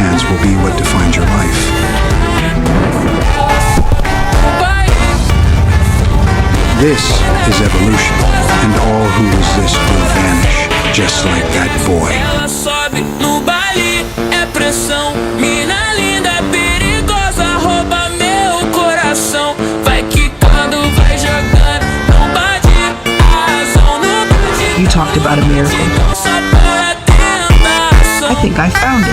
chance will be what defines your life. This is evolution, and all who resist will vanish, just like that boy. Ela sobe no baile, é pressão. Mina linda, perigosa, rouba meu coração. Vai quicando, vai jogando, não bate a razão, não bate. You talked about a miracle. Só para tentação. I think I found it.